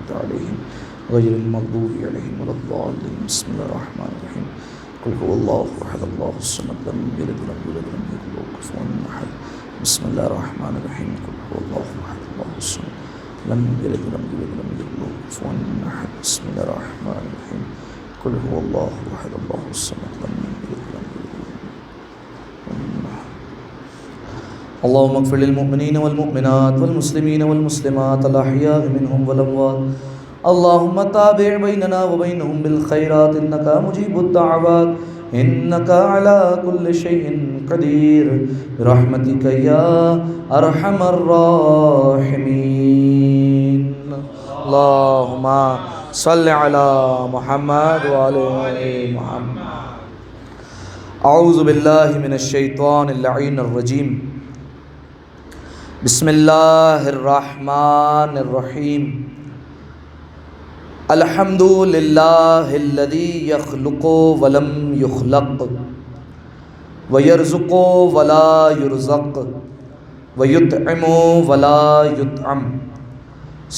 أنعمت عليهم غير المغضوب عليهم ولا الضالين. بسم الله الرحمن الرحيم. قل هو الله أحد الله الصمد لم يلد ولم يولد ولم يكن له كفوا أحد. بسم الله الرحمن الرحيم. قل هو الله أحد الله الصمد لم يلد ولم يولد ولم يكن له كفوا أحد. بسم الله الرحمن الرحيم. قل هو الله أحد الله الصمد لم يلد ولم يولد ولم يكن له. اللهم اغفر للمؤمنين والمؤمنات والمسلمين والمسلمات الأحياء منهم والأموات. اللهم تابع بيننا وبينهم بالخيرات إنك مجيب الدعوات إنك على كل شيء قدير برحمتك يا أرحم الراحمين. اللهم صل على محمد وعلى آل محمد. اعوذ باللہ من الشیطان اللعین الرجیم. بسم اللہ الرحمن الرحیم. الحمد للہ الذی یخلق ولم یخلق ویرزق ولا یرزق ویطعم ولا یطعم.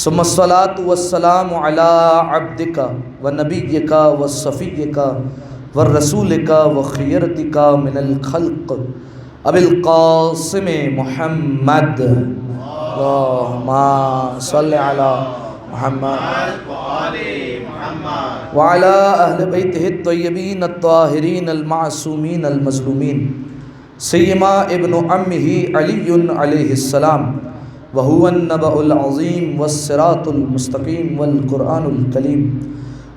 ثم الصلاة والسلام علی عبدک ونبیک وصفیک ورسولک وخیرتک من الخلق ابی القاسم محمد. اللہم صل علی محمد وعلى أهل بيته الطيبين الطاهرين المعصومين المظلومين سيما ابن عمه علي عليه السلام وهو النبأ العظيم والصراط المستقيم والقرآن الكريم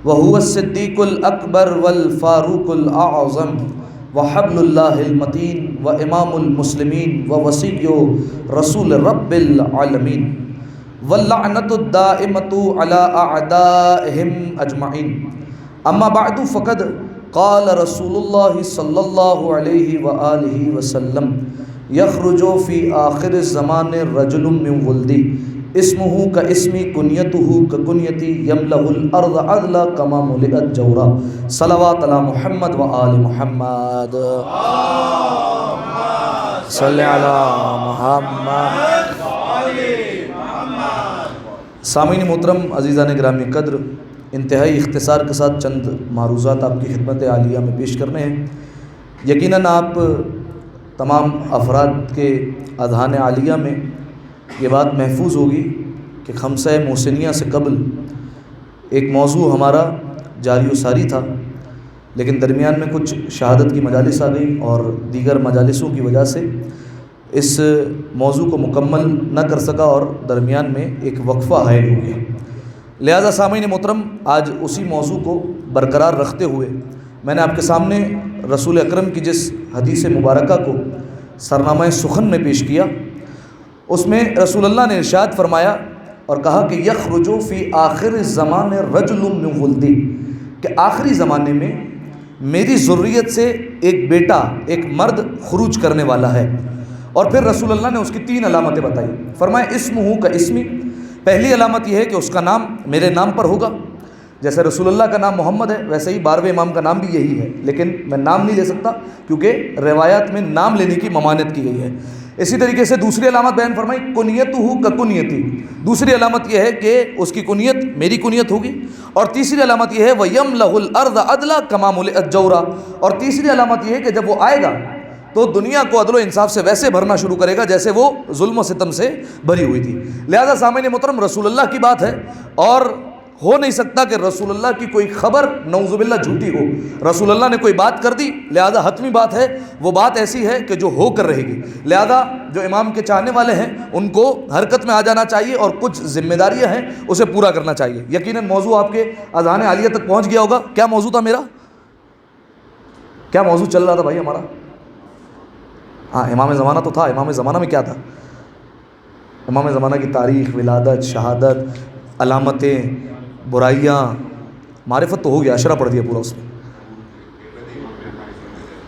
وهو الصديق الأكبر والفاروق الأعظم وحبل الله المتين وإمام المسلمين ووصي رسول رب العالمين واللعنة الدائمة على أعدائهم أجمعين. أما بعد فقد قال رسول الله صلى الله عليه وآله وسلم يخرج في آخر الزمان رجل من ولدي اسمه كاسم كنيته ككنيتي يملأ الأرض عدلا كما ملئت جورا. صلوات على محمد وآل محمد. صل على محمد. سامعین محترم، عزیزان گرامی قدر، انتہائی اختصار کے ساتھ چند معروضات آپ کی خدمت عالیہ میں پیش کرنے ہیں. یقیناً آپ تمام افراد کے اذہان عالیہ میں یہ بات محفوظ ہوگی کہ خمسہ محسنیہ سے قبل ایک موضوع ہمارا جاری و ساری تھا، لیکن درمیان میں کچھ شہادت کی مجالس آ گئیں اور دیگر مجالسوں کی وجہ سے اس موضوع کو مکمل نہ کر سکا اور درمیان میں ایک وقفہ حائل ہو گیا. لہذا سامعین محترم، آج اسی موضوع کو برقرار رکھتے ہوئے میں نے آپ کے سامنے رسول اکرم کی جس حدیث مبارکہ کو سرنامہ سخن میں پیش کیا، اس میں رسول اللہ نے ارشاد فرمایا اور کہا کہ یخرج فی آخر الزمان رجل من ولدی، کہ آخری زمانے میں میری ذریت سے ایک بیٹا، ایک مرد خروج کرنے والا ہے. اور پھر رسول اللہ نے اس کی 3 علامتیں بتائی. فرمایا اسمہ کا اسمی، پہلی علامت یہ ہے کہ اس کا نام میرے نام پر ہوگا. جیسے رسول اللہ کا نام محمد ہے، ویسے ہی 12ویں امام کا نام بھی یہی ہے، لیکن میں نام نہیں لے سکتا کیونکہ روایات میں نام لینے کی ممانعت کی گئی ہے. اسی طریقے سے دوسری علامت بیان فرمائی کنیتہ ککنیتی، دوسری علامت یہ ہے کہ اس کی کنیت میری کنیت ہوگی. اور تیسری علامت یہ ہے وَيَمْلَأُ الْأَرْضَ عَدْلًا كَمَا مُلِئَتْ جَوْرًا، اور تیسری علامت یہ ہے کہ جب وہ آئے گا تو دنیا کو عدل و انصاف سے ویسے بھرنا شروع کرے گا جیسے وہ ظلم و ستم سے بھری ہوئی تھی. لہذا سامعین محترم، رسول اللہ کی بات ہے اور ہو نہیں سکتا کہ رسول اللہ کی کوئی خبر نعوذ باللہ جھوٹی ہو. رسول اللہ نے کوئی بات کر دی، لہذا حتمی بات ہے، وہ بات ایسی ہے کہ جو ہو کر رہے گی. لہذا جو امام کے چاہنے والے ہیں ان کو حرکت میں آ جانا چاہیے اور کچھ ذمہ داریاں ہیں اسے پورا کرنا چاہیے. یقیناً موضوع آپ کے اذہان عالیہ تک پہنچ گیا ہوگا. کیا موضوع تھا میرا؟ کیا موضوع چل رہا تھا بھائی ہمارا؟ ہاں، امام زمانہ تو تھا. امام زمانہ میں کیا تھا؟ امام زمانہ کی تاریخ، ولادت، شہادت، علامتیں، برائیاں، معرفت تو ہو گیا، اشرا پڑھ دیا پورا اس میں.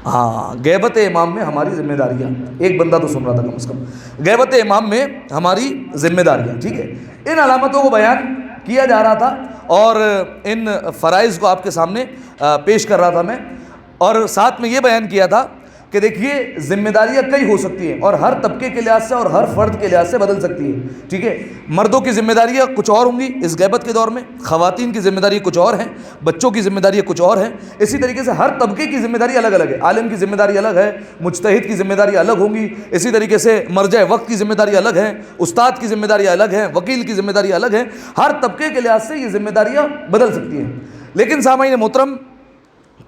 ہاں، غیبت امام میں ہماری ذمہ داریاں، ایک بندہ تو سن رہا تھا کم از کم. غیبت امام میں ہماری ذمہ داریاں، ٹھیک ہے. ان علامتوں کو بیان کیا جا رہا تھا اور ان فرائض کو آپ کے سامنے پیش کر رہا تھا میں، اور ساتھ میں یہ بیان کیا تھا کہ کہ دیکھیے ذمہ داریاں کئی ہو سکتی ہیں اور ہر طبقے کے لحاظ سے اور ہر فرد کے لحاظ سے بدل سکتی ہیں، ٹھیک ہے۔ مردوں کی ذمہ داریاں کچھ اور ہوں گی اس غیبت کے دور میں، خواتین کی ذمہ داری کچھ اور ہیں، بچوں کی ذمہ داریاں کچھ اور ہیں۔ اسی طریقے سے ہر طبقے کی ذمہ داری الگ الگ ہے، عالم کی ذمہ داری الگ ہے، مجتہد کی ذمہ داری الگ ہوں گی، اسی طریقے سے مرجع وقت کی ذمہ داری الگ ہے، استاد کی ذمہ داری الگ ہے، وکیل کی ذمہ داری الگ ہے۔ ہر طبقے کے لحاظ سے یہ ذمہ داریاں بدل سکتی ہیں، لیکن سامعین محترم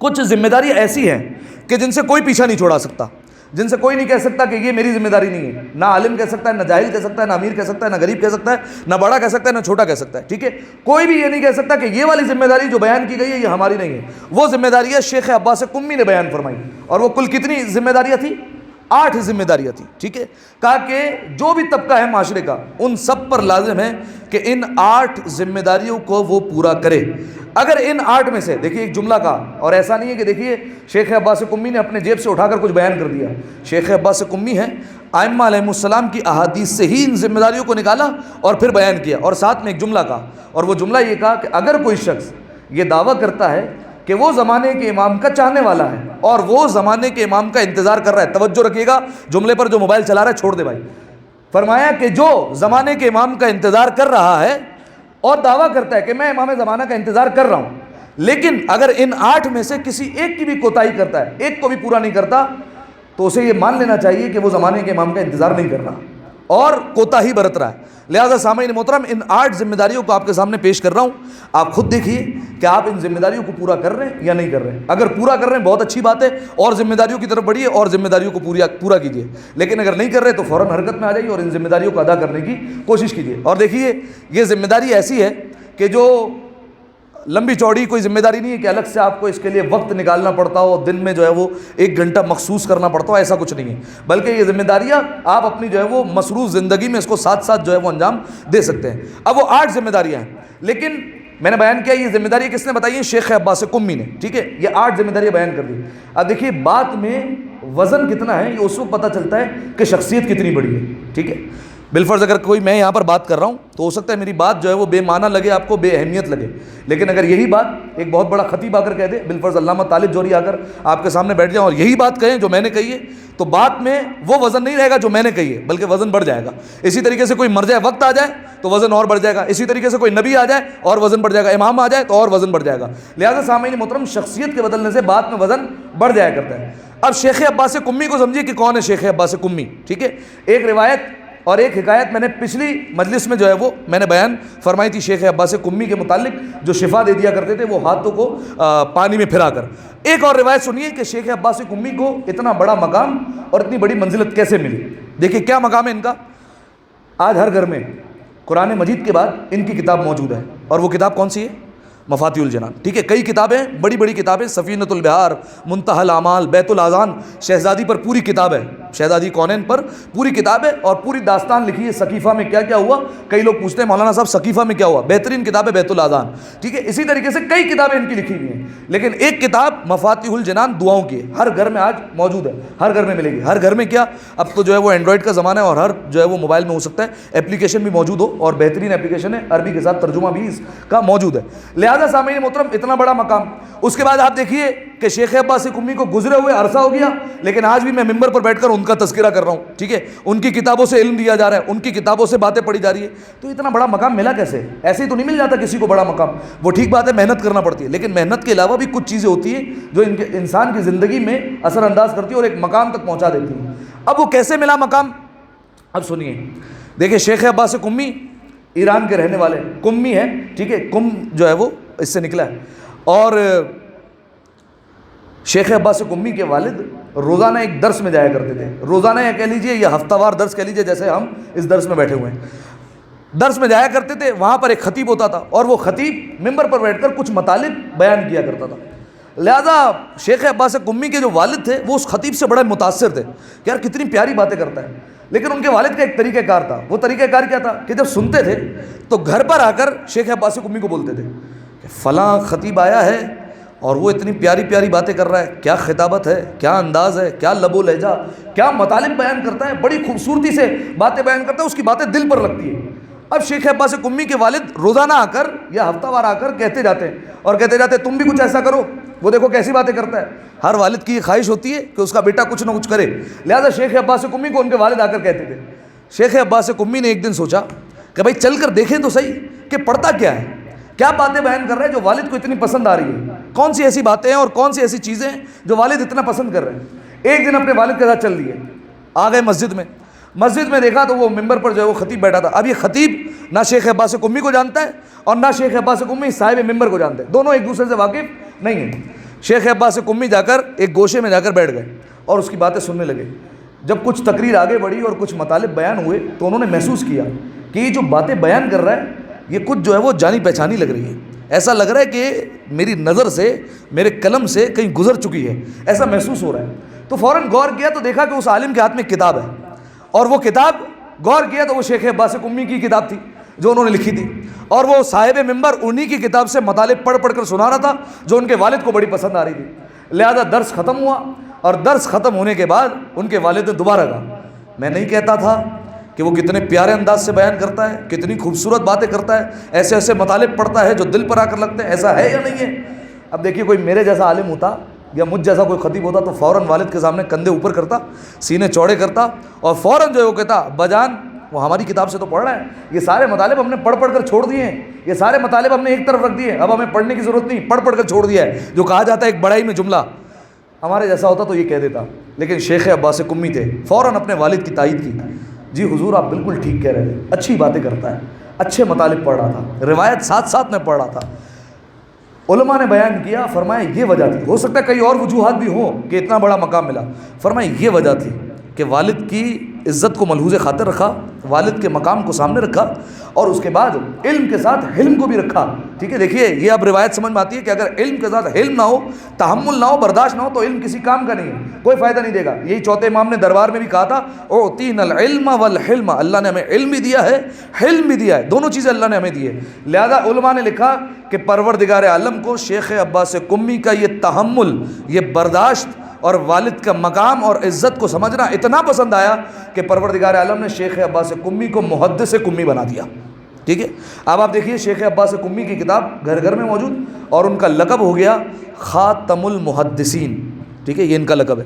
کچھ ذمہ داریاں ایسی ہیں کہ جن سے کوئی پیچھا نہیں چھوڑا سکتا، جن سے کوئی نہیں کہہ سکتا کہ یہ میری ذمہ داری نہیں ہے۔ نہ عالم کہہ سکتا ہے، نہ جاہل کہہ سکتا ہے، نہ امیر کہہ سکتا ہے، نہ غریب کہہ سکتا ہے، نہ بڑا کہہ سکتا ہے، نہ چھوٹا کہہ سکتا ہے، ٹھیک ہے۔ کوئی بھی یہ نہیں کہہ سکتا کہ یہ والی ذمہ داری جو بیان کی گئی ہے یہ ہماری نہیں ہے۔ وہ ذمہ داریاں شیخ عباس قمی نے بیان فرمائی، اور وہ کل کتنی ذمہ داریاں تھیں؟ 8 ذمہ داریاں تھیں، ٹھیک ہے۔ کہا کہ جو بھی طبقہ ہے معاشرے کا ان سب پر لازم ہے کہ ان 8 ذمہ داریوں کو وہ پورا کرے۔ اگر ان 8 میں سے دیکھیے ایک جملہ کا، اور ایسا نہیں ہے کہ دیکھیے شیخ عباس قمی نے اپنے جیب سے اٹھا کر کچھ بیان کر دیا، شیخ عباس قمی ہے ائمہ علیہ السلام کی احادیث سے ہی ان ذمہ داریوں کو نکالا اور پھر بیان کیا، اور ساتھ میں ایک جملہ کہا، اور وہ جملہ یہ کہا کہ اگر کوئی شخص یہ دعویٰ کرتا ہے کہ وہ زمانے کے امام کا چاہنے والا ہے اور وہ زمانے کے امام کا انتظار کر رہا ہے، توجہ رکھیے گا جملے پر، جو موبائل چلا رہا ہے چھوڑ دے بھائی، فرمایا کہ جو زمانے کے امام کا انتظار کر رہا ہے اور دعویٰ کرتا ہے کہ میں امام زمانہ کا انتظار کر رہا ہوں، لیکن اگر ان 8 میں سے کسی ایک کی بھی کوتاہی کرتا ہے، ایک کو بھی پورا نہیں کرتا، تو اسے یہ مان لینا چاہیے کہ وہ زمانے کے امام کا انتظار نہیں کر رہا اور کوتاہی برت رہا ہے۔ لہذا سامعین محترم ان 8 ذمہ داریوں کو آپ کے سامنے پیش کر رہا ہوں، آپ خود دیکھیے کہ آپ ان ذمہ داریوں کو پورا کر رہے ہیں یا نہیں کر رہے ہیں۔ اگر پورا کر رہے ہیں بہت اچھی بات ہے، اور ذمہ داریوں کی طرف بڑھیے اور ذمہ داریوں کو پورا کیجیے، لیکن اگر نہیں کر رہے تو فوراً حرکت میں آ جائیے اور ان ذمہ داریوں کو ادا کرنے کی کوشش کیجیے۔ اور دیکھیے یہ ذمہ داری ایسی ہے کہ جو لمبی چوڑی کوئی ذمہ داری نہیں ہے کہ الگ سے آپ کو اس کے لیے وقت نکالنا پڑتا ہو، دن میں جو ہے وہ 1 گھنٹہ مخصوص کرنا پڑتا ہو، ایسا کچھ نہیں ہے، بلکہ یہ ذمہ داریاں آپ اپنی جو ہے وہ مصروف زندگی میں اس کو ساتھ ساتھ جو ہے وہ انجام دے سکتے ہیں۔ اب وہ 8 ذمہ داریاں ہیں، لیکن میں نے بیان کیا یہ ذمہ داری کس نے بتائی ہے؟ شیخ عباس قمی نے، ٹھیک ہے۔ یہ 8 ذمہ داریاں بیان کر دی۔ اب دیکھیے بات میں وزن کتنا ہے یہ اس وقت پتہ چلتا ہے کہ شخصیت کتنی بڑی ہے، ٹھیک ہے۔ بالفرض اگر کوئی میں یہاں پر بات کر رہا ہوں تو ہو سکتا ہے میری بات جو ہے وہ بے معنی لگے آپ کو، بے اہمیت لگے، لیکن اگر یہی بات ایک بہت بڑا خطیب آ کر کہہ دے، بالفرض علامہ طالب جوہری آ کر آپ کے سامنے بیٹھ جائیں اور یہی بات کہیں جو میں نے کہی ہے، تو بات میں وہ وزن نہیں رہے گا جو میں نے کہی ہے، بلکہ وزن بڑھ جائے گا۔ اسی طریقے سے کوئی مرجع وقت آ جائے تو وزن اور بڑھ جائے گا، اسی طریقے سے کوئی نبی آ جائے اور وزن بڑھ جائے گا، امام آ جائے تو اور وزن بڑھ جائے گا۔ لہٰذا سامعین محترم شخصیت کے بدلنے سے بات میں وزن بڑھ جایا کرتا ہے۔ اب شیخ عباس قمی کو سمجھیے کہ کون ہے شیخ عباس قمی، ٹھیک ہے۔ ایک روایت اور ایک حکایت میں نے پچھلی مجلس میں جو ہے وہ میں نے بیان فرمائی تھی شیخ عباس قمی کے متعلق، جو شفا دے دیا کرتے تھے وہ ہاتھوں کو پانی میں پھرا کر۔ ایک اور روایت سنیے کہ شیخ عباس قمی کو اتنا بڑا مقام اور اتنی بڑی منزلت کیسے ملی۔ دیکھیے کیا مقام ہے ان کا۔ آج ہر گھر میں قرآن مجید کے بعد ان کی کتاب موجود ہے، اور وہ کتاب کون سی ہے؟ مفاتیح الجنان، ٹھیک ہے۔ کئی کتابیں، بڑی بڑی کتابیں، سفینۃ البحار، منتہی الاعمال، بیت الاذان، شہزادی پر پوری کتاب ہے، شہزادی کونین پر پوری کتاب ہے، اور پوری داستان لکھی ہے سقیفہ میں کیا کیا ہوا۔ کئی لوگ پوچھتے ہیں مولانا صاحب سقیفہ میں کیا ہوا؟ بہترین کتاب ہے بیت الاذان، ٹھیک ہے۔ اسی طریقے سے کئی کتابیں ان کی لکھی ہوئی ہیں، لیکن ایک کتاب مفاتیح الجنان دعاؤں کی ہے، ہر گھر میں آج موجود ہے، ہر گھر میں ملے گی۔ ہر گھر میں کیا، اب تو جو ہے وہ اینڈرائڈ کا زمانہ ہے اور ہر جو ہے وہ موبائل میں ہو سکتا ہے اپلیکیشن بھی موجود ہو، اور بہترین اپلیکیشن ہے، عربی کے ساتھ ترجمہ بھی اس کا موجود ہے۔ لہذا سامعین محترم اتنا بڑا مقام۔ اس کے بعد آپ دیکھیے کہ شیخ عباس قمی کو گزرے ہوئے عرصہ ہو گیا، لیکن آج بھی میں ممبر پر بیٹھ کر ان کا تذکرہ کر رہا ہوں، ٹھیک ہے۔ ان کی کتابوں سے علم دیا جا رہا ہے، ان کی کتابوں سے باتیں پڑھی جا رہی ہے، تو اتنا بڑا مقام ملا کیسے؟ ایسے ہی تو نہیں مل جاتا کسی کو بڑا مقام۔ وہ ٹھیک بات ہے محنت کرنا پڑتی ہے، لیکن محنت کے علاوہ بھی کچھ چیزیں ہوتی ہیں جو انسان کی زندگی میں اثر انداز کرتی ہیں اور ایک مقام تک پہنچا دیتی ہیں۔ اب وہ کیسے ملا مقام؟ اب سنیے، دیکھیں شیخ عباس قمی ایران کے رہنے والے قمی ہیں، ٹھیک ہے۔ قم جو ہے وہ اس سے نکلا ہے، اور شیخ عباس قمی کے والد روزانہ ایک درس میں جایا کرتے تھے، روزانہ یہ کہہ لیجئے یا ہفتہ وار درس کہہ لیجئے، جیسے ہم اس درس میں بیٹھے ہوئے ہیں، درس میں جایا کرتے تھے۔ وہاں پر ایک خطیب ہوتا تھا اور وہ خطیب ممبر پر بیٹھ کر کچھ مطالب بیان کیا کرتا تھا۔ لہذا شیخ عباس قمی کے جو والد تھے وہ اس خطیب سے بڑے متاثر تھے کہ یار کتنی پیاری باتیں کرتا ہے، لیکن ان کے والد کا ایک طریقہ کار تھا۔ وہ طریقہ کار کیا تھا کہ جب سنتے تھے تو گھر پر آ کر شیخ عباس قمی کو بولتے تھے کہ فلاں خطیب آیا ہے اور وہ اتنی پیاری پیاری باتیں کر رہا ہے، کیا خطابت ہے، کیا انداز ہے، کیا لب و لہجہ، کیا مطالب بیان کرتا ہے، بڑی خوبصورتی سے باتیں بیان کرتا ہے، اس کی باتیں دل پر لگتی ہیں۔ اب شیخ عباس قمی کے والد روزانہ آ کر یا ہفتہ وار آ کر کہتے جاتے ہیں اور کہتے جاتے ہیں تم بھی کچھ ایسا کرو، وہ دیکھو کیسی باتیں کرتا ہے. ہر والد کی یہ خواہش ہوتی ہے کہ اس کا بیٹا کچھ نہ کچھ کرے. لہٰذا شیخ عباس قمی کو ان کے والد آ کر کہتے تھے. شیخ عباس قمی نے ایک دن سوچا کہ بھائی چل کر دیکھیں تو صحیح کہ پڑھتا کیا ہے, کیا باتیں بیان کر رہے ہیں جو والد کو اتنی پسند آ رہی ہے, کون سی ایسی باتیں ہیں اور کون سی ایسی چیزیں ہیں جو والد اتنا پسند کر رہے ہیں. ایک دن اپنے والد کے ساتھ چل دیے, آ گئے مسجد میں دیکھا تو وہ ممبر پر جو ہے وہ خطیب بیٹھا تھا. اب یہ خطیب نہ شیخ عباس قمی کو جانتا ہے اور نہ شیخ عباس قمی صاحب ممبر کو جانتے ہیں, دونوں ایک دوسرے سے واقف نہیں ہیں. شیخ عباس قمی جا کر ایک گوشے میں جا کر بیٹھ گئے اور اس کی باتیں سننے لگے. جب کچھ تقریر آگے بڑھی اور کچھ مطالب بیان ہوئے تو انہوں نے محسوس کیا کہ یہ جو باتیں بیان کر رہا ہے یہ کچھ جو ہے وہ جانی پہچانی لگ رہی ہے. ایسا لگ رہا ہے کہ میری نظر سے, میرے قلم سے کہیں گزر چکی ہے, ایسا محسوس ہو رہا ہے. تو فوراً غور کیا تو دیکھا کہ اس عالم کے ہاتھ میں کتاب ہے, اور وہ کتاب غور کیا تو وہ شیخ عباس قمی کی کتاب تھی جو انہوں نے لکھی تھی, اور وہ صاحب ممبر انہی کی کتاب سے مطالب پڑھ کر سنا رہا تھا جو ان کے والد کو بڑی پسند آ رہی تھی. لہذا درس ختم ہوا, اور درس ختم ہونے کے بعد ان کے والد نے دوبارہ کہا, میں نہیں کہتا تھا کہ وہ کتنے پیارے انداز سے بیان کرتا ہے, کتنی خوبصورت باتیں کرتا ہے, ایسے ایسے مطالب پڑھتا ہے جو دل پر آ کر لگتے ہیں, ایسا ہے یا نہیں ہے. اب دیکھیے کوئی میرے جیسا عالم ہوتا یا مجھ جیسا کوئی خطیب ہوتا تو فوراً والد کے سامنے کندھے اوپر کرتا, سینے چوڑے کرتا, اور فوراً جو ہے وہ کہتا, ابا جان وہ ہماری کتاب سے تو پڑھ رہا ہے, یہ سارے مطالب ہم نے پڑھ کر چھوڑ دیے ہیں, یہ سارے مطالب ہم نے ایک طرف رکھ دیے, اب ہمیں پڑھنے کی ضرورت نہیں, پڑھ کر چھوڑ دیا ہے. جو کہا جاتا ہے ایک بڑائی میں جملہ, ہمارے جیسا ہوتا تو یہ کہہ دیتا. لیکن شیخ عباس قمی تھے, فوراً اپنے والد کی تائید کی, جی حضور آپ بالکل ٹھیک کہہ رہے تھے, اچھی باتیں کرتا ہے, اچھے مطالب پڑھ رہا تھا, روایت ساتھ ساتھ میں پڑھ رہا تھا. علماء نے بیان کیا, فرمایا یہ وجہ تھی, ہو سکتا ہے کئی اور وجوہات بھی ہوں کہ اتنا بڑا مقام ملا, فرمایا یہ وجہ تھی کہ والد کی عزت کو ملحوظ خاطر رکھا, والد کے مقام کو سامنے رکھا, اور اس کے بعد علم کے ساتھ حلم کو بھی رکھا. ٹھیک ہے, دیکھیے یہ اب روایت سمجھ میں آتی ہے کہ اگر علم کے ساتھ حلم نہ ہو, تحمل نہ ہو, برداشت نہ ہو تو علم کسی کام کا نہیں ہے, کوئی فائدہ نہیں دے گا. یہی چوتھے امام نے دربار میں بھی کہا تھا, اعطینا العلم والحلم, اللہ نے ہمیں علم بھی دیا ہے, حلم بھی دیا ہے, دونوں چیزیں اللہ نے ہمیں دی ہے. لہذا علماء نے لکھا کہ پروردگار عالم کو شیخ عباس قمی کا یہ تحمل, یہ برداشت اور والد کا مقام اور عزت کو سمجھنا اتنا پسند آیا کہ پروردگار عالم نے شیخ عباس قمی کو محدث قمی بنا دیا. ٹھیک ہے, اب آپ دیکھیے شیخ عباس قمی کی کتاب گھر گھر میں موجود, اور ان کا لقب ہو گیا خاتم المحدثین. ٹھیک ہے, یہ ان کا لقب ہے.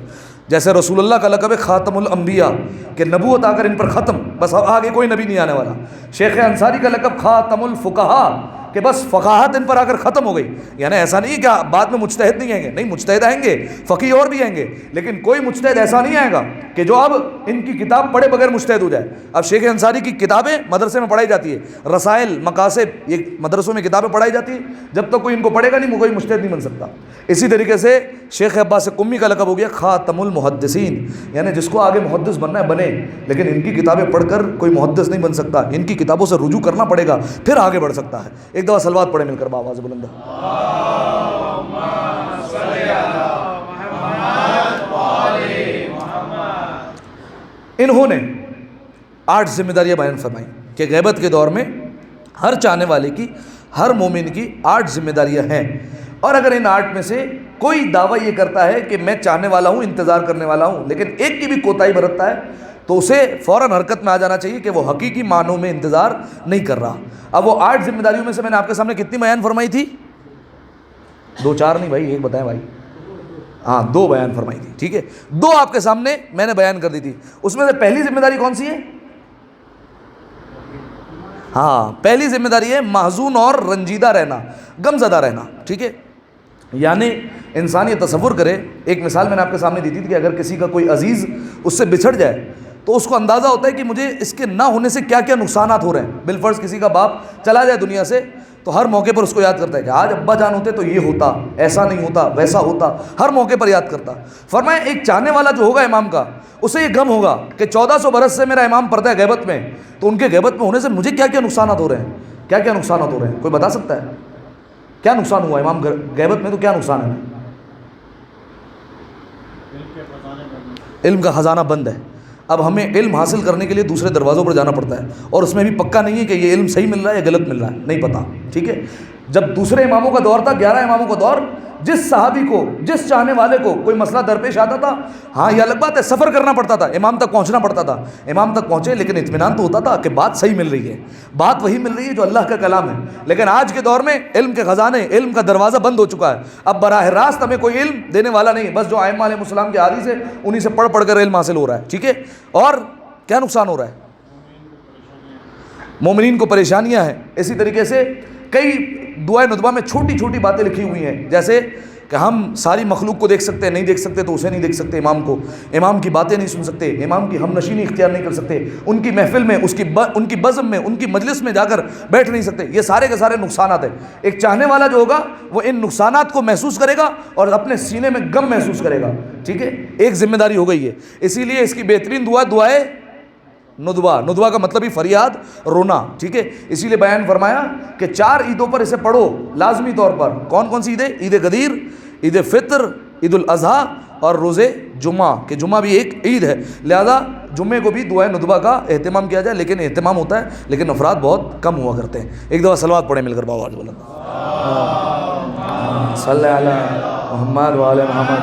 جیسے رسول اللہ کا لقب ہے خاتم الانبیاء کہ نبوت آ کر ان پر ختم, بس آگے کوئی نبی نہیں آنے والا. شیخ انصاری کا لقب خاتم الفقہاء کہ بس فقاہت ان پر آ کر ختم ہو گئی. یعنی ایسا نہیں کہ بعد میں مجتہد نہیں آئیں گے, نہیں مجتہد آئیں گے, فقیہ اور بھی آئیں گے, لیکن کوئی مجتہد ایسا نہیں آئے گا کہ جو اب ان کی کتاب پڑھے بغیر مجتہد ہو جائے. اب شیخ انصاری کی کتابیں مدرسے میں پڑھائی جاتی ہے, رسائل, مقاصد, یہ مدرسوں میں کتابیں پڑھائی جاتی ہیں, جب تک کوئی ان کو پڑھے گا نہیں وہ کوئی مجتہد نہیں بن سکتا. اسی طریقے سے شیخ عباس قمی کا لقب ہو گیا خاتم المحدثین, یعنی جس کو آگے محدث بننا ہے بنے, لیکن ان کی کتابیں پڑھ کر کوئی محدث نہیں بن سکتا, ان کی کتابوں سے رجوع کرنا پڑے گا پھر آگے بڑھ سکتا ہے. ایک دفعہ صلوات پڑھیں مل کر بآواز بلند. انہوں نے 8 ذمہ داریاں بیان فرمائی کہ غیبت کے دور میں ہر چاہنے والے کی, ہر مومن کی 8 ذمہ داریاں ہیں, اور اگر ان 8 میں سے کوئی دعویٰ یہ کرتا ہے کہ میں چاہنے والا ہوں, انتظار کرنے والا ہوں, لیکن ایک کی بھی کوتاہی برتتا ہے تو اسے فوراً حرکت میں آ جانا چاہیے کہ وہ حقیقی معنوں میں انتظار نہیں کر رہا. اب وہ 8 ذمہ داریوں میں سے میں نے آپ کے سامنے کتنی بیان فرمائی تھی؟ 2 4 نہیں بھائی, ایک بتائیں بھائی. ہاں 2 بیان فرمائی تھی. ٹھیک ہے, 2 آپ کے سامنے میں نے بیان کر دی تھی. اس میں سے پہلی ذمہ داری کون سی ہے؟ ہاں, پہلی ذمہ داری ہے محزون اور رنجیدہ رہنا, غم زدہ رہنا. ٹھیک ہے, یعنی انسان یہ تصور کرے, ایک مثال میں نے آپ کے سامنے دی تھی کہ اگر کسی کا کوئی عزیز اس سے بچھڑ جائے تو اس کو اندازہ ہوتا ہے کہ مجھے اس کے نہ ہونے سے کیا کیا نقصانات ہو رہے ہیں. بالفرض کسی کا باپ چلا جائے دنیا سے تو ہر موقع پر اس کو یاد کرتا ہے کہ آج ابا جان ہوتے تو یہ ہوتا, ایسا نہیں ہوتا, ویسا ہوتا, ہر موقع پر یاد کرتا. فرمایا ایک چاہنے والا جو ہوگا امام کا, اسے یہ غم ہوگا کہ 1400 برس سے میرا امام پڑھتا ہے غیبت میں, تو ان کے غیبت میں ہونے سے مجھے کیا کیا نقصانات ہو رہے ہیں, کیا کیا نقصانات ہو رہے ہیں. کوئی بتا سکتا ہے کیا نقصان ہوا امام غیبت میں؟ تو کیا نقصان ہے؟ علم کا خزانہ بند ہے. اب ہمیں علم حاصل کرنے کے لیے دوسرے دروازوں پر جانا پڑتا ہے, اور اس میں بھی پکا نہیں ہے کہ یہ علم صحیح مل رہا ہے یا غلط مل رہا ہے, نہیں پتہ. ٹھیک ہے, جب دوسرے اماموں کا دور تھا, 11 اماموں کا دور, جس صحابی کو، جس چاہنے والے کو کوئی مسئلہ درپیش آتا تھا، ہاں یہ الگ بات ہے سفر کرنا پڑتا تھا، امام تک پہنچنا پڑتا تھا، امام تک پہنچے لیکن اطمینان تو ہوتا تھا کہ بات صحیح مل رہی ہے، بات وہی مل رہی ہے جو اللہ کا کلام ہے۔ لیکن آج کے دور میں علم کے خزانے، علم کا دروازہ بند ہو چکا ہے، اب براہ راست ہمیں کوئی علم دینے والا نہیں، بس جو ائمہ علیہ السلام کے حدیث ہے انہی سے پڑھ پڑھ کر علم حاصل ہو رہا ہے، ٹھیک ہے۔ اور کیا نقصان ہو رہا ہے؟ مومنین کو پریشانیاں ہیں۔ اسی طریقے سے کئی دعائے ندبہ میں چھوٹی چھوٹی باتیں لکھی ہوئی ہیں، جیسے کہ ہم ساری مخلوق کو دیکھ سکتے ہیں، نہیں دیکھ سکتے تو اسے نہیں دیکھ سکتے امام کو، امام کی باتیں نہیں سن سکتے، امام کی ہم نشینی اختیار نہیں کر سکتے، ان کی محفل میں، ان کی بزم میں، ان کی مجلس میں جا کر بیٹھ نہیں سکتے۔ یہ سارے کے سارے نقصانات ہیں۔ ایک چاہنے والا جو ہوگا وہ ان نقصانات کو محسوس کرے گا اور اپنے سینے میں غم محسوس کرے گا، ٹھیک ہے۔ ایک ذمہ داری ہو گئی ہے، اسی لیے اس کی بہترین دعا دعائے ندبہ، ندبہ کا مطلب ہی فریاد، رونا، ٹھیک ہے۔ اسی لیے بیان فرمایا کہ 4 عیدوں پر اسے پڑھو لازمی طور پر۔ کون کون سی عیدیں؟ عید غدیر، عید فطر، عید الاضحیٰ اور روز جمعہ، کہ جمعہ بھی ایک عید ہے، لہذا جمعے کو بھی دعائے ندبہ کا اہتمام کیا جائے۔ لیکن اہتمام ہوتا ہے لیکن افراد بہت کم ہوا کرتے ہیں۔ ایک دفعہ صلوات پڑھیں مل کر، بابا بولیں صلی علی محمد وعلی محمد۔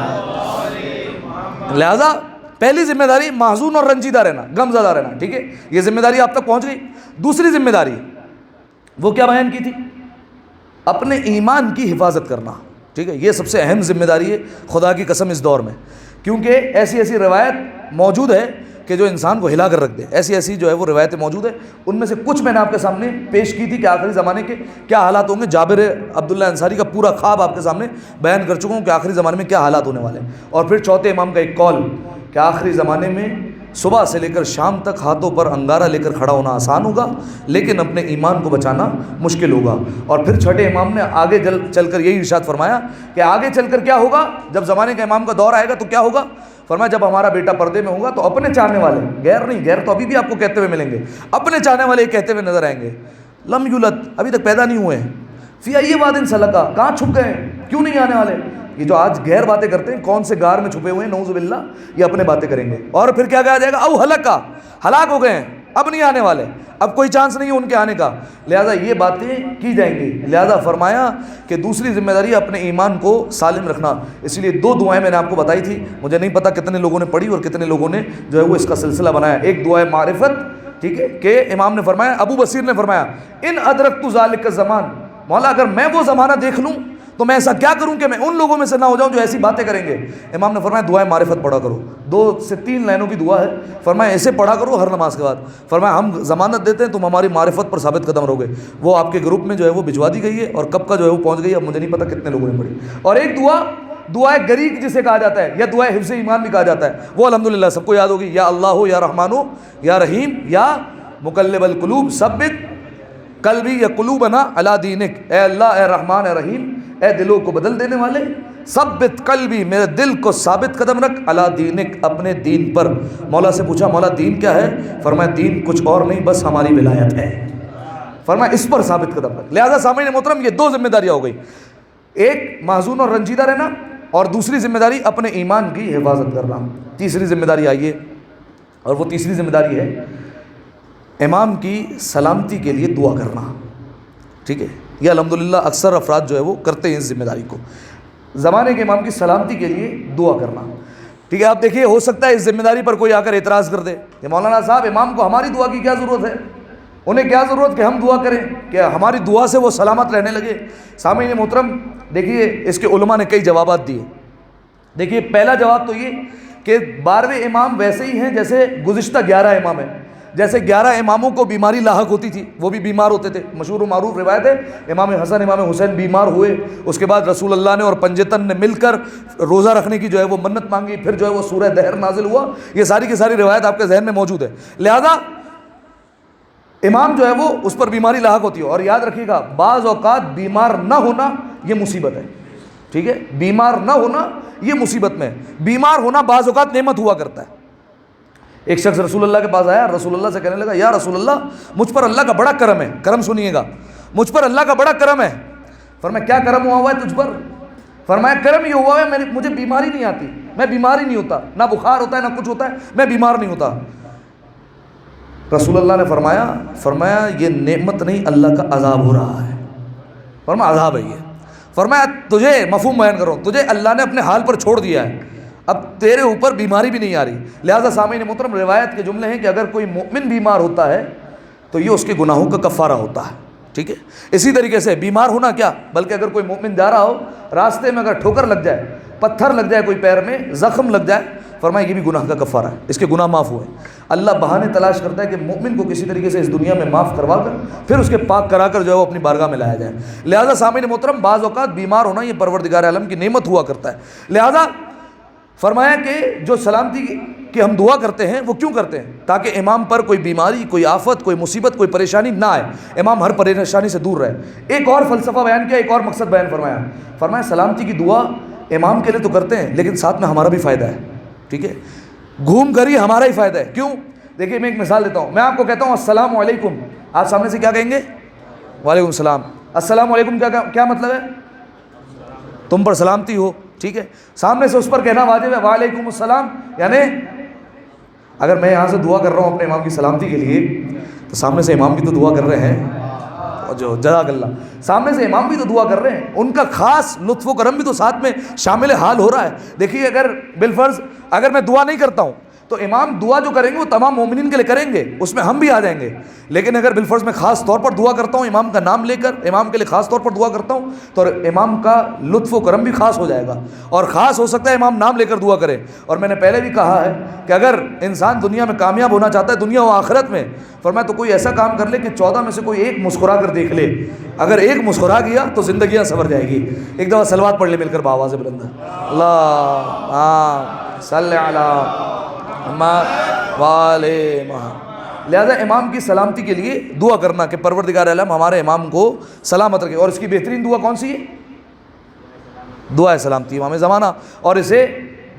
لہذا پہلی ذمہ داری محزون اور رنجیدہ رہنا، غم زدہ رہنا، ٹھیک ہے، یہ ذمہ داری آپ تک پہنچ گئی۔ دوسری ذمہ داری وہ کیا بیان کی تھی؟ اپنے ایمان کی حفاظت کرنا، ٹھیک ہے، یہ سب سے اہم ذمہ داری ہے خدا کی قسم اس دور میں، کیونکہ ایسی ایسی روایت موجود ہے کہ جو انسان کو ہلا کر رکھ دے، ایسی ایسی جو ہے وہ روایتیں موجود ہیں۔ ان میں سے کچھ میں نے آپ کے سامنے پیش کی تھی کہ آخری زمانے کے کیا حالات ہوں گے۔ جابر عبداللہ انصاری کا پورا خواب آپ کے سامنے بیان کر چکا ہوں کہ آخری زمانے میں کیا حالات ہونے والے ہیں۔ اور پھر چوتھے امام کا ایک قول کہ آخری زمانے میں صبح سے لے کر شام تک ہاتھوں پر انگارہ لے کر کھڑا ہونا آسان ہوگا لیکن اپنے ایمان کو بچانا مشکل ہوگا۔ اور پھر چھٹے امام نے آگے چل کر یہی ارشاد فرمایا کہ آگے چل کر کیا ہوگا، جب زمانے کا امام کا دور آئے گا تو کیا ہوگا؟ فرمایا جب ہمارا بیٹا پردے میں ہوگا تو اپنے چاہنے والے، غیر نہیں، غیر تو ابھی بھی آپ کو کہتے ہوئے ملیں گے، اپنے چاہنے والے کہتے ہوئے نظر آئیں گے، لم یولد، ابھی تک پیدا نہیں ہوئے ہیں، فی ای واد سلکا، کہاں چھپ گئے ہیں، کیوں نہیں آنے والے؟ یہ جو آج غیر باتیں کرتے ہیں، کون سے غار میں چھپے ہوئے ہیں، نعوذ باللہ، یہ اپنے باتیں کریں گے۔ اور پھر کیا کہا جائے گا؟ او ہلکا، ہلاک ہو گئے ہیں، اب نہیں آنے والے، اب کوئی چانس نہیں ہے ان کے آنے کا، لہذا یہ باتیں کی جائیں گی۔ لہذا فرمایا کہ دوسری ذمہ داری اپنے ایمان کو سالم رکھنا۔ اس لیے 2 دعائیں میں نے آپ کو بتائی تھی، مجھے نہیں پتا کتنے لوگوں نے پڑھی اور کتنے لوگوں نے جو ہے وہ اس کا سلسلہ بنایا۔ ایک دعائے معرفت، ٹھیک ہے، کہ امام نے فرمایا، ابو بصیر نے فرمایا ان ادرکت ذالک الزمان، مولا اگر میں وہ زمانہ دیکھ لوں تو میں ایسا کیا کروں کہ میں ان لوگوں میں سے نہ ہو جاؤں جو ایسی باتیں کریں گے۔ امام نے فرمایا دعائے معرفت پڑھا کرو، 2 سے 3 لائنوں کی دعا ہے، فرمایا ایسے پڑھا کرو ہر نماز کے بعد۔ فرمایا ہم ضمانت دیتے ہیں تم ہماری معرفت پر ثابت قدم رہو گے۔ وہ آپ کے گروپ میں جو ہے وہ بھجوا دی گئی ہے اور کب کا جو ہے وہ پہنچ گئی ہے، اب مجھے نہیں پتا کتنے لوگوں نے پڑھی۔ اور ایک دعائے غریق جسے کہا جاتا ہے یا دعائے حفظ ایمان بھی کہا جاتا ہے، وہ الحمدللہ سب کو یاد ہوگی، یا اللہ یا رحمانو یا رحیم یا مقلب القلوب ثبت قلبی یا قلوبنا علی دینک، اے اللہ، اے رحمان، اے رحیم، اے دلوں کو بدل دینے والے، ثبت قلبی، میرے دل کو ثابت قدم رکھ، علی دینک، اپنے دین پر۔ مولا سے پوچھا مولا دین کیا ہے؟ فرمایا دین کچھ اور نہیں بس ہماری ولایت ہے، فرمایا اس پر ثابت قدم رکھ۔ لہذا سامعین محترم یہ 2 ذمہ داریاں ہو گئی، ایک محزون اور رنجیدہ رہنا اور دوسری ذمہ داری اپنے ایمان کی حفاظت کرنا۔ تیسری ذمہ داری آئیے، اور وہ تیسری ذمہ داری ہے امام کی سلامتی کے لیے دعا کرنا، ٹھیک ہے۔ یہ الحمدللہ اکثر افراد جو ہے وہ کرتے ہیں اس ذمہ داری کو، زمانے کے امام کی سلامتی کے لیے دعا کرنا، ٹھیک ہے۔ آپ دیکھیے ہو سکتا ہے اس ذمہ داری پر کوئی آ کر اعتراض کر دے کہ مولانا صاحب امام کو ہماری دعا کی کیا ضرورت ہے، انہیں کیا ضرورت کہ ہم دعا کریں کہ ہماری دعا سے وہ سلامت رہنے لگے۔ سامعین محترم دیکھیے اس کے علماء نے کئی جوابات دیے۔ دیکھیے پہلا جواب تو یہ کہ 12ویں امام ویسے ہی ہیں جیسے گزشتہ 11 امام ہیں۔ جیسے 11 اماموں کو بیماری لاحق ہوتی تھی، وہ بھی بیمار ہوتے تھے، مشہور و معروف روایت ہے، امام حسن امام حسین بیمار ہوئے، اس کے بعد رسول اللہ نے اور پنجتن نے مل کر روزہ رکھنے کی جو ہے وہ منت مانگی، پھر جو ہے وہ سورہ دہر نازل ہوا۔ یہ ساری کی ساری روایت آپ کے ذہن میں موجود ہے۔ لہذا امام جو ہے وہ اس پر بیماری لاحق ہوتی ہے، اور یاد رکھیے گا بعض اوقات بیمار نہ ہونا یہ مصیبت ہے، ٹھیک ہے، بیمار نہ ہونا یہ مصیبت میں، بیمار ہونا بعض اوقات نعمت ہوا کرتا ہے۔ ایک شخص رسول اللہ کے پاس آیا، رسول اللہ سے کہنے لگا یا رسول اللہ مجھ پر اللہ کا بڑا کرم ہے، کرم سنیے گا، مجھ پر اللہ کا بڑا کرم ہے۔ فرمایا کیا کرم ہوا ہے تجھ پر؟ فرمایا کرم یہ ہوا ہے مجھے بیماری نہیں آتی، میں بیمار ہی نہیں ہوتا، نہ بخار ہوتا ہے نہ کچھ ہوتا ہے، میں بیمار نہیں ہوتا۔ رسول اللہ نے فرمایا یہ نعمت نہیں اللہ کا عذاب ہو رہا ہے، فرمایا عذاب ہے یہ۔ فرمایا تجھے مفہوم بیان کرو، تجھے اللہ نے اپنے حال پر چھوڑ دیا ہے، اب تیرے اوپر بیماری بھی نہیں آ رہی۔ لہٰذا سامعین محترم روایت کے جملے ہیں کہ اگر کوئی مومن بیمار ہوتا ہے تو یہ اس کے گناہوں کا کفارہ ہوتا ہے، ٹھیک ہے۔ اسی طریقے سے بیمار ہونا کیا بلکہ اگر کوئی مومن جا رہا ہو، راستے میں اگر ٹھوکر لگ جائے، پتھر لگ جائے کوئی پیر میں، زخم لگ جائے، فرمایا یہ بھی گناہ کا کفارہ ہے، اس کے گناہ معاف ہوئے۔ اللہ بہانے تلاش کرتا ہے کہ مومن کو کسی طریقے سے اس دنیا میں معاف کروا کر پھر اس کے پاک کرا کر جو ہے وہ اپنی بارگاہ میں لایا جائے۔ لہٰذا سامعین محترم بعض اوقات بیمار ہونا یہ پروردگار عالم کی نعمت ہوا کرتا ہے۔ لہٰذا فرمایا کہ جو سلامتی کی ہم دعا کرتے ہیں وہ کیوں کرتے ہیں؟ تاکہ امام پر کوئی بیماری، کوئی آفت، کوئی مصیبت، کوئی پریشانی نہ آئے، امام ہر پریشانی سے دور رہے۔ ایک اور فلسفہ بیان کیا، ایک اور مقصد بیان فرمایا سلامتی کی دعا امام کے لیے تو کرتے ہیں لیکن ساتھ میں ہمارا بھی فائدہ ہے، ٹھیک ہے، گھوم کر ہی ہمارا ہی فائدہ ہے۔ کیوں؟ دیکھیے میں ایک مثال دیتا ہوں، میں آپ کو کہتا ہوں السلام علیکم، آپ سامنے سے کیا کہیں گے؟ وعلیکم السلام۔ السلام علیکم کیا مطلب ہے؟ تم پر سلامتی ہو، ٹھیک ہے۔ سامنے سے اس پر کہنا واجب ہے وعلیکم السلام، یعنی اگر میں یہاں سے دعا کر رہا ہوں اپنے امام کی سلامتی کے لیے تو سامنے سے امام بھی تو دعا کر رہے ہیں، جو جزاک اللہ، سامنے سے امام بھی تو دعا کر رہے ہیں، ان کا خاص لطف و کرم بھی تو ساتھ میں شامل حال ہو رہا ہے۔ دیکھیے اگر بالفرض اگر میں دعا نہیں کرتا ہوں تو امام دعا جو کریں گے وہ تمام مومنین کے لیے کریں گے، اس میں ہم بھی آ جائیں گے، لیکن اگر بالفرض میں خاص طور پر دعا کرتا ہوں، امام کا نام لے کر امام کے لیے خاص طور پر دعا کرتا ہوں تو امام کا لطف و کرم بھی خاص ہو جائے گا، اور خاص ہو سکتا ہے امام نام لے کر دعا کرے۔ اور میں نے پہلے بھی کہا ہے کہ اگر انسان دنیا میں کامیاب ہونا چاہتا ہے، دنیا و آخرت میں، فرمایا تو کوئی ایسا کام کر لے کہ 14 میں سے کوئی ایک مسکرا کر دیکھ لے، اگر ایک مسکرا گیا تو زندگیاں سنور جائے گی۔ ایک دفعہ صلوات پڑھ لے مل کر بآواز بلند، اللہ صلی علی والے محمد۔ لہذا امام کی سلامتی کے لیے دعا کرنا کہ پروردگار عالم ہمارے امام کو سلامت رکھے، اور اس کی بہترین دعا کون سی ہے؟ دعا ہے سلامتی امام زمانہ، اور اسے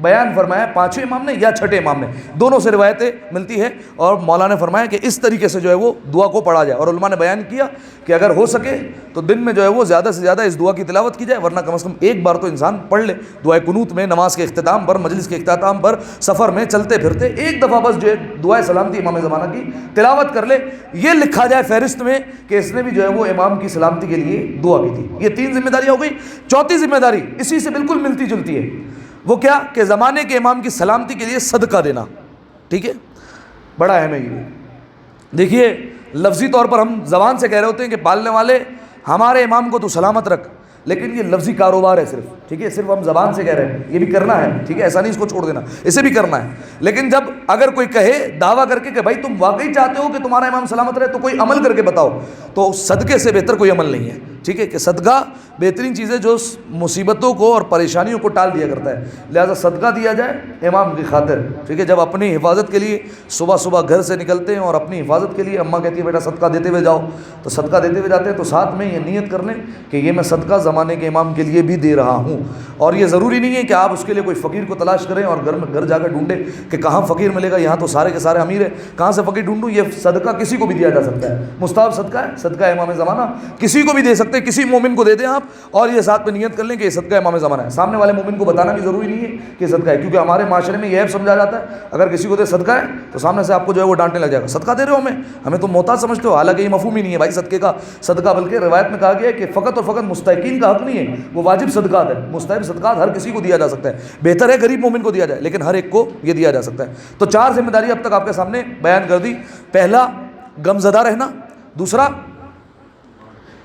بیان فرمایا 5ویں امام نے یا 6ٹھے امام نے، دونوں سے روایتیں ملتی ہے، اور مولانا نے فرمایا کہ اس طریقے سے جو ہے وہ دعا کو پڑھا جائے، اور علماء نے بیان کیا کہ اگر ہو سکے تو دن میں جو ہے وہ زیادہ سے زیادہ اس دعا کی تلاوت کی جائے، ورنہ کم از کم ایک بار تو انسان پڑھ لے دعائے قنوت میں، نماز کے اختتام پر، مجلس کے اختتام پر، سفر میں، چلتے پھرتے ایک دفعہ بس جو ہے دعائے سلامتی امام زمانہ کی تلاوت کر لے، یہ لکھا جائے فہرست میں کہ اس نے بھی جو ہے وہ امام کی سلامتی کے لیے دعا کی تھی۔ یہ 3 ذمہ داریاں ہو گئی۔ چوتھی ذمہ داری اسی سے بالکل ملتی جلتی ہے، وہ کیا کہ زمانے کے امام کی سلامتی کے لیے صدقہ دینا، ٹھیک ہے، بڑا اہم ہے یہ۔ دیکھیے لفظی طور پر ہم زبان سے کہہ رہے ہوتے ہیں کہ پالنے والے ہمارے امام کو تو سلامت رکھ، لیکن یہ لفظی کاروبار ہے صرف، ٹھیک ہے، صرف ہم زبان سے کہہ رہے ہیں، یہ بھی کرنا ہے، ٹھیک ہے، ایسا نہیں اس کو چھوڑ دینا، اسے بھی کرنا ہے، لیکن جب اگر کوئی کہے دعویٰ کر کے کہ بھائی تم واقعی چاہتے ہو کہ تمہارا امام سلامت رہے تو کوئی عمل کر کے بتاؤ، تو صدقے سے بہتر کوئی عمل نہیں ہے، ٹھیک ہے، کہ صدقہ بہترین چیز ہے جو مصیبتوں کو اور پریشانیوں کو ٹال دیا کرتا ہے۔ لہذا صدقہ دیا جائے امام کی خاطر، ٹھیک ہے، جب اپنی حفاظت کے لیے صبح صبح گھر سے نکلتے ہیں اور اپنی حفاظت کے لیے اماں کہتی ہے بیٹا صدقہ دیتے ہوئے جاؤ، تو صدقہ دیتے ہوئے جاتے ہیں تو ساتھ میں یہ نیت کر لیں کہ یہ میں صدقہ زمانے کے امام کے لیے بھی دے رہا ہوں، اور یہ ضروری نہیں ہے کہ آپ اس کے لیے کوئی فقیر کو تلاش کریں اور گھر جا کر ڈھونڈیں کہ کہاں فقیر ملے گا، یہاں تو سارے کے سارے امیر ہیں، کہاں سے فقیر ڈھونڈوں۔ یہ صدقہ کسی کو بھی دیا جا سکتا ہے، مستحب صدقہ ہے، صدقہ امام زمانہ، کسی کو بھی دے سکتے ہیں، کسی مومن کو دے دیں آپ، اور یہ ساتھ میں نیت کر لیں کہ یہ صدقہ امام زمانہ ہے۔ سامنے والے مومن کو بتانا بھی ضروری نہیں ہے کہ صدقہ ہے، کیونکہ ہمارے معاشرے میں یہ عیب سمجھا جاتا ہے اگر کسی کو دے صدقہ ہے تو سامنے سے آپ کو جو ہے وہ ڈانٹنے لگ جائے گا، صدقہ دے رہے ہو ہمیں تو محتاج سمجھتے ہو، حالانکہ یہ مفہوم ہی نہیں ہے بھائی صدقے کا صدقہ، بلکہ روایت میں کہا گیا ہے کہ فقط اور فقط مستحقین کا حق نہیں ہے، وہ واجب صدقات ہے، مستحب صدقات ہر کسی کو دیا جا سکتا ہے، بہتر ہے غریب مومن کو دیا جائے لیکن ہر ایک کو یہ دیا جا سکتا ہے۔ تو 4 ذمہ داری اب تک آپ کے سامنے بیان کر دی۔ پہلا غمزدہ رہنا، دوسرا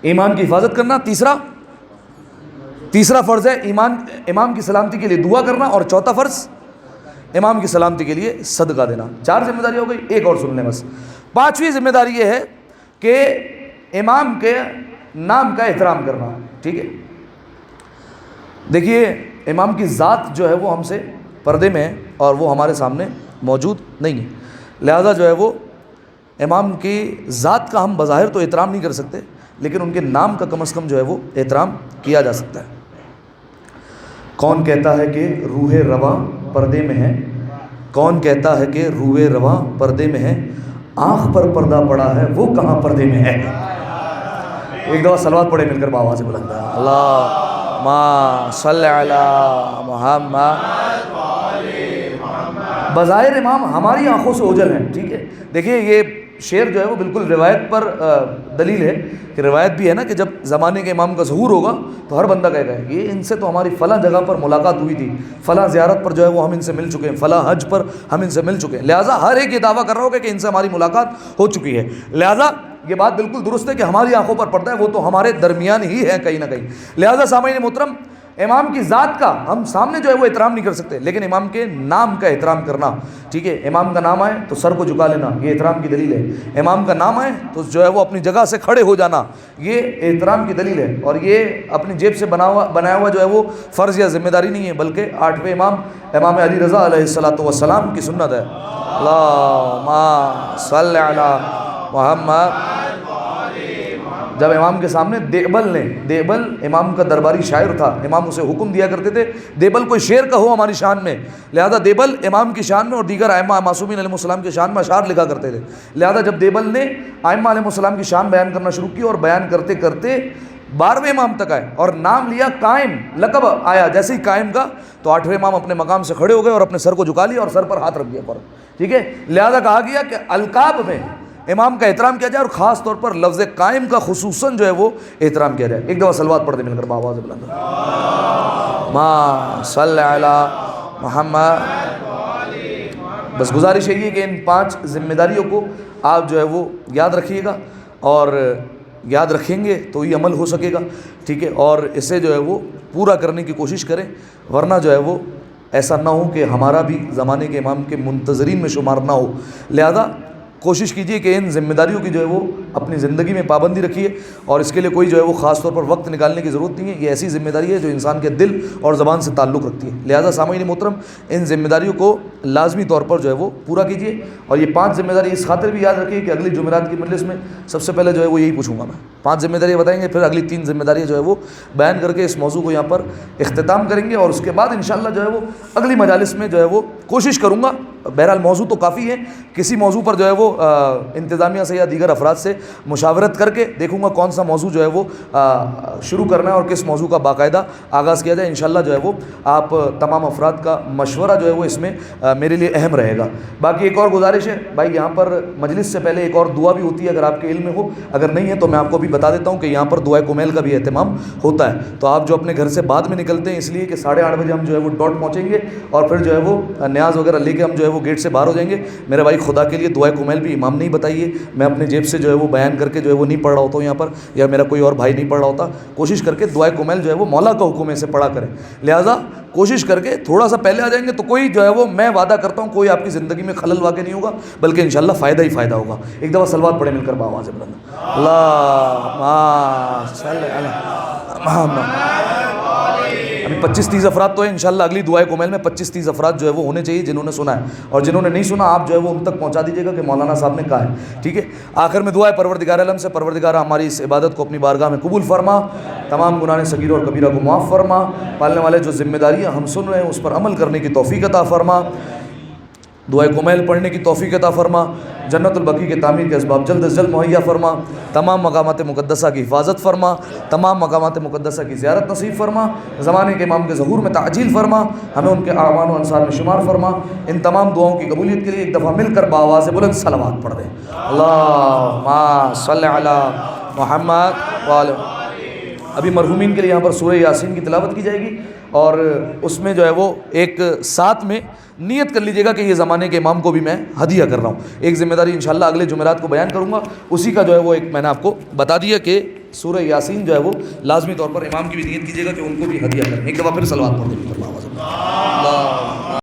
ایمان کی حفاظت کرنا، تیسرا فرض ہے امام کی سلامتی کے لیے دعا کرنا، اور چوتھا فرض امام کی سلامتی کے لیے صدقہ دینا۔ 4 ذمہ داری ہو گئی، ایک اور سن لیں بس۔ 5ویں ذمہ داری یہ ہے کہ امام کے نام کا احترام کرنا، ٹھیک ہے۔ دیکھیے امام کی ذات جو ہے وہ ہم سے پردے میں ہے اور وہ ہمارے سامنے موجود نہیں ہے، لہذا جو ہے وہ امام کی ذات کا ہم بظاہر تو احترام نہیں کر سکتے، لیکن ان کے نام کا کم از کم جو ہے وہ احترام کیا جا سکتا ہے۔ کون کہتا ہے کہ روح رواں پردے میں ہے، کون کہتا ہے کہ روح رواں پردے میں ہے، آنکھ پر پردہ پڑا ہے وہ کہاں پردے میں ہے۔ ایک دفعہ صلوات پڑھے مل کر بآواز بلند، اللہم صلی علی محمد۔ بظاہر امام ہماری آنکھوں سے اوجھل ہیں، ٹھیک ہے، دیکھیے یہ شعر جو ہے وہ بالکل روایت پر دلیل ہے کہ روایت بھی ہے نا کہ جب زمانے کے امام کا ظہور ہوگا تو ہر بندہ کہے گا یہ ان سے تو ہماری فلاں جگہ پر ملاقات ہوئی تھی، فلاں زیارت پر جو ہے وہ ہم ان سے مل چکے ہیں، فلاں حج پر ہم ان سے مل چکے ہیں. لہٰذا ہر ایک یہ دعویٰ کر رہا ہوگا کہ ان سے ہماری ملاقات ہو چکی ہے. لہٰذا یہ بات بالکل درست ہے کہ ہماری آنکھوں پر پڑتا ہے وہ تو ہمارے درمیان ہی ہے کہیں نہ کہیں. لہٰذا سامعین محترم، امام کی ذات کا ہم سامنے جو ہے وہ احترام نہیں کر سکتے، لیکن امام کے نام کا احترام کرنا، ٹھیک ہے. امام کا نام آئے تو سر کو جھکا لینا، یہ احترام کی دلیل ہے. امام کا نام آئے تو جو ہے وہ اپنی جگہ سے کھڑے ہو جانا، یہ احترام کی دلیل ہے. اور یہ اپنی جیب سے بنایا ہوا جو ہے وہ فرض یا ذمہ داری نہیں ہے، بلکہ 8ویں امام علی رضا علیہ الصلوۃ والسلام کی سنت ہے. اللہم صلی علی محمد. جب امام کے سامنے دیبل امام کا درباری شاعر تھا، امام اسے حکم دیا کرتے تھے دیبل کوئی شعر کہو ہماری شان میں. لہذا دیبل امام کی شان میں اور دیگر ائمہ معصومین علیہ السلام کی شان میں اشعار لکھا کرتے تھے. لہذا جب دیبل نے ائمہ علیہ السلام کی شان بیان کرنا شروع کی اور بیان کرتے کرتے 12ویں امام تک آئے اور نام لیا قائم، لقب آیا جیسے ہی قائم کا، تو 8ویں امام اپنے مقام سے کھڑے ہو گئے اور اپنے سر کو جھکا لیا اور سر پر ہاتھ رکھ دیا پر. ٹھیک ہے. لہذا کہا گیا کہ القاب میں امام کا احترام کیا جائے اور خاص طور پر لفظ قائم کا خصوصاً جو ہے وہ احترام کیا جائے. ایک دفعہ صلوات پڑھ دیں مل کر بآواز بلند، ما صلی علی محمد. بس گزارش ہے کہ ان 5 ذمہ داریوں کو آپ جو ہے وہ یاد رکھیے گا، اور یاد رکھیں گے تو یہ عمل ہو سکے گا. ٹھیک ہے. اور اسے جو ہے وہ پورا کرنے کی کوشش کریں، ورنہ جو ہے وہ ایسا نہ ہو کہ ہمارا بھی زمانے کے امام کے منتظرین میں شمار نہ ہو. لہذا کوشش کیجیے کہ ان ذمہ داریوں کی جو ہے وہ اپنی زندگی میں پابندی رکھیے، اور اس کے لیے کوئی جو ہے وہ خاص طور پر وقت نکالنے کی ضرورت نہیں ہے. یہ ایسی ذمہ داری ہے جو انسان کے دل اور زبان سے تعلق رکھتی ہے. لہذا سامعین محترم، ان ذمہ داریوں کو لازمی طور پر جو ہے وہ پورا کیجیے. اور یہ 5 ذمہ داری اس خاطر بھی یاد رکھیے کہ اگلی جمعرات کی مجلس میں سب سے پہلے جو ہے وہ یہی پوچھوں گا میں. 5 ذمہ داریاں بتائیں گے، پھر اگلی 3 ذمہ داریاں جو ہے وہ بیان کر کے اس موضوع کو یہاں پر اختتام کریں گے. اور اس کے بعد انشاءاللہ جو ہے وہ اگلی مجالس میں جو ہے وہ کوشش کروں گا. بہرحال موضوع تو کافی ہے، کسی موضوع پر جو ہے وہ انتظامیہ سے یا دیگر افراد سے مشاورت کر کے دیکھوں گا کون سا موضوع جو ہے وہ شروع کرنا ہے اور کس موضوع کا باقاعدہ آغاز کیا جائے. انشاءاللہ جو ہے وہ آپ تمام افراد کا مشورہ جو ہے وہ اس میں میرے لیے اہم رہے گا. باقی ایک اور گزارش ہے بھائی، یہاں پر مجلس سے پہلے ایک اور دعا بھی ہوتی ہے، اگر آپ کے علم میں ہو. اگر نہیں ہے تو میں آپ کو بھی بتا دیتا ہوں کہ یہاں پر دعائے کمیل کا بھی اہتمام ہوتا ہے. تو آپ جو اپنے گھر سے بعد میں نکلتے ہیں اس لیے کہ 8:30 بجے ہم جو ہے وہ ڈاٹ پہنچیں گے، اور پھر جو ہے وہ نیاز وغیرہ لے کے ہم جو ہے وہ گیٹ سے باہر ہو جائیں گے. میرے بھائی خدا کے لیے دعائے کمیل بھی امام نہیں بتائیے، میں اپنے جیب سے جو ہے وہ بیان کر کے جو ہے وہ نہیں پڑھ رہا ہوتا ہوں یہاں پر، یا میرا کوئی اور بھائی نہیں پڑھ رہا ہوتا. کوشش کر کے دعائے کمیل جو ہے وہ مولا کا حکم ہے سے پڑھا کریں. لہٰذا کوشش کر کے تھوڑا سا پہلے آ جائیں گے تو کوئی جو ہے وہ، میں وعدہ کرتا ہوں کوئی آپ کی زندگی میں خلل واقع نہیں ہوگا، بلکہ انشاءاللہ فائدہ ہی فائدہ ہوگا. ایک دفعہ صلوات پڑھیں مل کر بآواز بلند، اللہم صلی علی محمد. ابھی 25-30 افراد تو ہیں، انشاءاللہ اگلی دعائے کمیل میں 25-30 افراد جو ہے وہ ہونے چاہیے جنہوں نے سنا ہے، اور جنہوں نے نہیں سنا آپ جو ہے وہ ان تک پہنچا دیجیے گا کہ مولانا صاحب نے کہا ہے. ٹھیک ہے. آخر میں دعا ہے پروردگار عالم سے، پروردگار ہماری اس عبادت کو اپنی بارگاہ میں قبول فرما، تمام گناہ صغیر اور کبیرہ کو معاف فرما، پالنے والے جو ذمہ داریاں ہم سن رہے ہیں اس پر عمل کرنے کی توفیق عطا فرما، دعائے کمیل پڑھنے کی توفیق عطا فرما، جنت البقیع کے تعمیر کے اسباب جلد از جلد مہیا فرما، تمام مقامات مقدسہ کی حفاظت فرما، تمام مقامات مقدسہ کی زیارت نصیب فرما، زمانے کے امام کے ظہور میں تعجیل فرما، ہمیں ان کے اعوان و انصار میں شمار فرما. ان تمام دعاؤں کی قبولیت کے لیے ایک دفعہ مل کر بآواز بلند صلوات پڑھ دیں. اللہم صلی علی محمد وآلہ. ابھی مرحومین کے لیے یہاں پر سورہ یاسین کی تلاوت کی جائے گی، اور اس میں جو ہے وہ ایک ساتھ میں نیت کر لیجیے گا کہ یہ زمانے کے امام کو بھی میں ہدیہ کر رہا ہوں. ایک ذمہ داری انشاءاللہ اگلے جمعرات کو بیان کروں گا، اسی کا جو ہے وہ ایک میں نے آپ کو بتا دیا کہ سورہ یاسین جو ہے وہ لازمی طور پر امام کی بھی نیت کیجیے گا کہ ان کو بھی ہدیہ کریں. ایک دفعہ پھر صلوات پڑھ دیں.